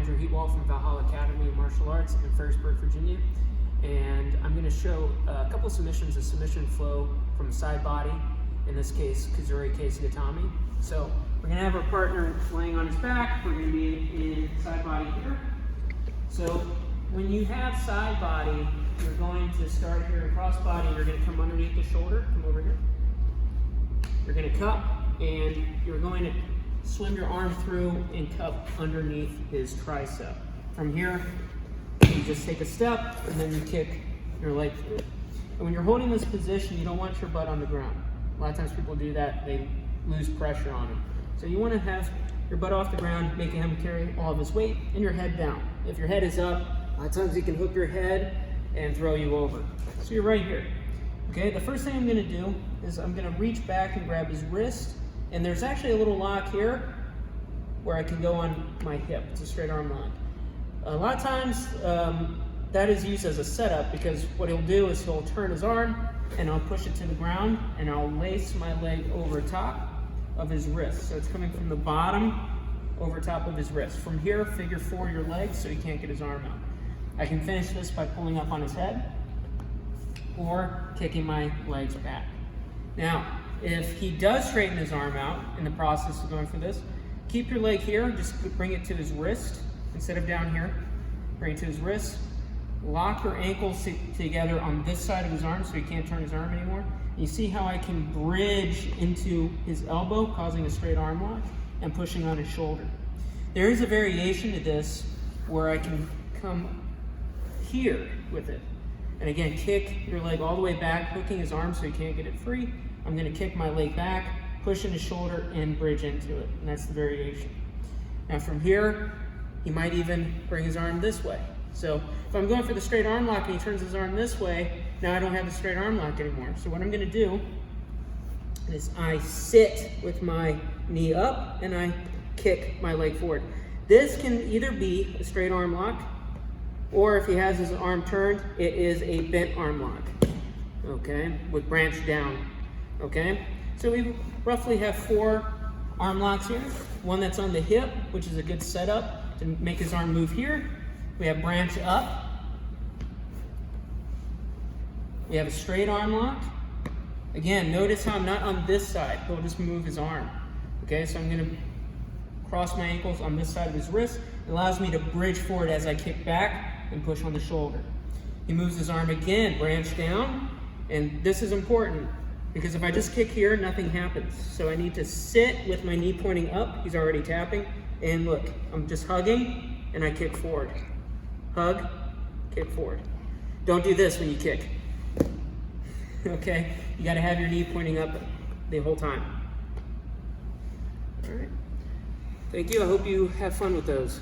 Andrew Heatwall from Valhalla Academy of Martial Arts in Ferrisburg, Virginia. And I'm going to show a couple of submissions, a submission flow from a side body, in this case, Kuzure, Kesa, Gatame. So we're going to have our partner laying on his back. We're going to be in side body here. So when you have side body, you're going to start here in cross body. You're going to come underneath the shoulder, come over here. You're going to cup, and you're going to swim your arm through and cup underneath his tricep. From here, you just take a step, and then you kick your leg through. And when you're holding this position, you don't want your butt on the ground. A lot of times people do that, they lose pressure on him. So you want to have your butt off the ground, making him carry all of his weight, and your head down. If your head is up, a lot of times he can hook your head and throw you over. So you're right here. Okay, the first thing I'm going to do is I'm going to reach back and grab his wrist, and there's actually a little lock here where I can go on my hip. It's a straight arm lock. A lot of times that is used as a setup, because what he'll do is he'll turn his arm and I'll push it to the ground and I'll lace my leg over top of his wrist. So it's coming from the bottom over top of his wrist. From here, figure 4 your legs so he can't get his arm out. I can finish this by pulling up on his head or kicking my legs back. Now, if he does straighten his arm out in the process of going for this, keep your leg here, just bring it to his wrist instead of down here. Bring it to his wrist. Lock your ankles together on this side of his arm so he can't turn his arm anymore. You see how I can bridge into his elbow, causing a straight arm lock, and pushing on his shoulder. There is a variation to this where I can come here with it. And again, kick your leg all the way back, hooking his arm so he can't get it free. I'm going to kick my leg back, push in his shoulder, and bridge into it. And that's the variation. Now from here, he might even bring his arm this way. So if I'm going for the straight arm lock and he turns his arm this way, now I don't have the straight arm lock anymore. So what I'm going to do is I sit with my knee up and I kick my leg forward. This can either be a straight arm lock, or if he has his arm turned, it is a bent arm lock, okay, with branch down, okay? So we roughly have 4 arm locks here. One that's on the hip, which is a good setup to make his arm move here. We have branch up. We have a straight arm lock. Again, notice how I'm not on this side. He'll just move his arm, okay? So I'm gonna cross my ankles on this side of his wrist. It allows me to bridge forward as I kick back and push on the shoulder. He moves his arm again, branch down, and this is important because if I just kick here, nothing happens. So I need to sit with my knee pointing up. He's already tapping, and look, I'm just hugging and I kick forward. Hug, kick forward. Don't do this when you kick. Okay, you gotta have your knee pointing up the whole time. All right, thank you. I hope you have fun with those.